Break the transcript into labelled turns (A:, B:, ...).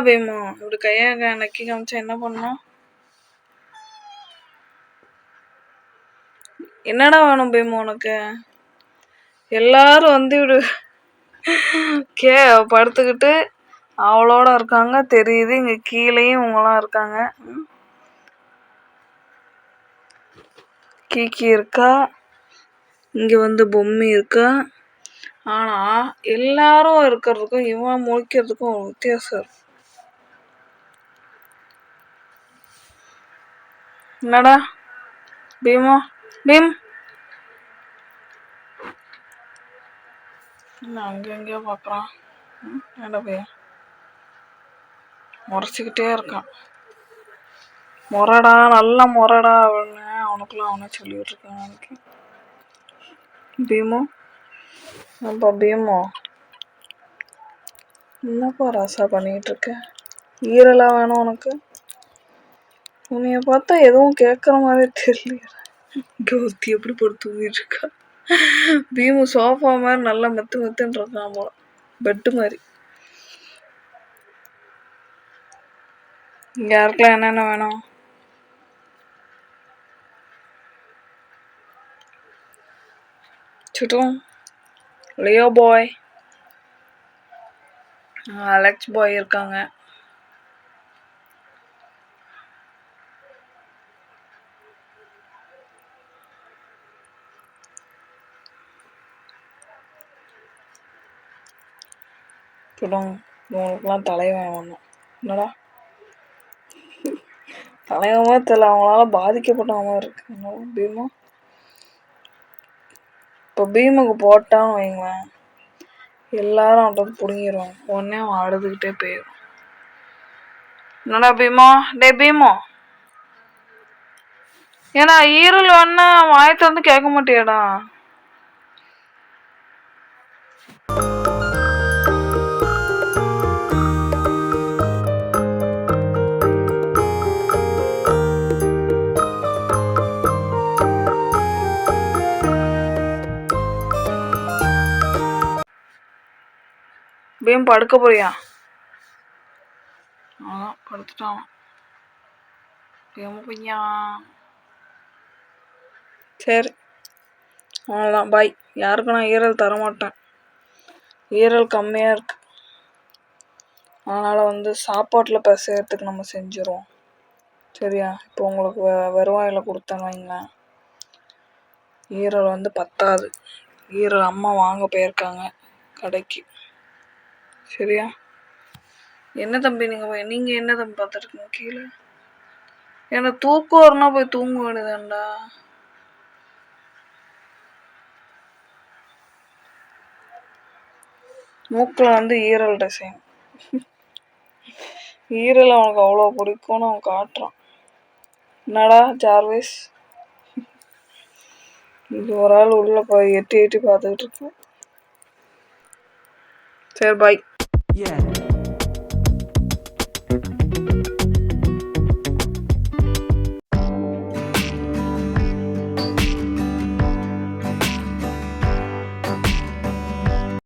A: Beam இப்படி கையை நக்கி காமிச்சா என்ன பண்ணும்? என்னடா வேணும் பீமு உனக்கு? எல்லாரும் வந்து இப்படி படுத்துக்கிட்டு அவளோட இருக்காங்க தெரியுது. இங்க கீழேயும் இவங்களாம் இருக்காங்க. கீக்கி இருக்கா, இங்க வந்து பொம்மி இருக்கா. ஆனா எல்லாரும் இருக்கிறதுக்கும் இவன் முழிக்கிறதுக்கும் ஒரு வித்தியாசம் இருக்கு. என்னடா பீமா? பீம் அங்க எங்கேயோ பாக்குறான். என்னடா பையன் முறைச்சிக்கிட்டே இருக்கான். முறடா, நல்ல முறடா அப்படின்னு அவனுக்குலாம் அவனே சொல்லிட்டு இருக்கான். எனக்கு பீமோ, அப்பா பீமோ, என்னப்பா ராசா பண்ணிட்டு இருக்க? ஈரலா வேணும் உனக்கு? உன்னைய பார்த்தா எதுவும் கேட்குற மாதிரி தெரியல. கௌத்தி எப்படி போட்டு தூங்கிட்டு இருக்கா? பீமு சோஃபா மாதிரி நல்லா மெத்துன்னு இருக்கான் போல, பெட்டு மாதிரி. இங்க யாருக்கெல்லாம் என்னென்ன வேணும்? சுட்டும் லியோ பாய், அலெக்ஸ் பாய் இருக்காங்க. சுடும் இவங்களுக்குலாம் தலைவன் வேணும். என்னடா தலைவமாக தெரியல, அவங்களால பாதிக்கப்பட்டவங்க இருக்கு. பீமா இப்போ பீமுக்கு போட்டான்னு வைங்களேன், எல்லாரும் அவன்கிட்ட பிடுங்கிடுவாங்க. உடனே அவன் அழுதுகிட்டே போயிடும். என்னடா பீமோ? டே பீமோ, ஏன்னா ஈரல் வேணா வாயத்தை வந்து கேட்க மாட்டியாடா? பீம் படுக்க போறியா? படுத்துட்டான் பீமு பையா. சரி அவ்வளோதான், பாய். யாருக்கும் நான் ஈரல் தரமாட்டேன், ஈரல் கம்மியாக இருக்கு. அதனால் வந்து சாப்பாட்டில் பிசையறதுக்கு நம்ம செஞ்சிருவோம். சரியா? இப்போ உங்களுக்கு வெறுவாயில் கொடுத்தேன்னு வைங்களேன், ஈரல் வந்து பத்தாது. ஈரல் அம்மா வாங்க போயிருக்காங்க கடைக்கு. சரியா? என்ன தம்பி நீங்கள் என்ன தம்பி பார்த்துருக்கீங்க கீழே? ஏன்னா தூக்கம் வரனா போய் தூங்க வேண்டியதாண்டா. மூக்கில் வந்து ஈரல் டிசைன். ஈரல் அவனுக்கு அவ்வளோ பிடிக்கும்னு அவன் காட்டுறான். என்னடா ஜார்வேஸ், இது ஒரு ஆள் உள்ள போய் எட்டி பார்த்துக்கிட்டு இருக்கு. சரி பாய்.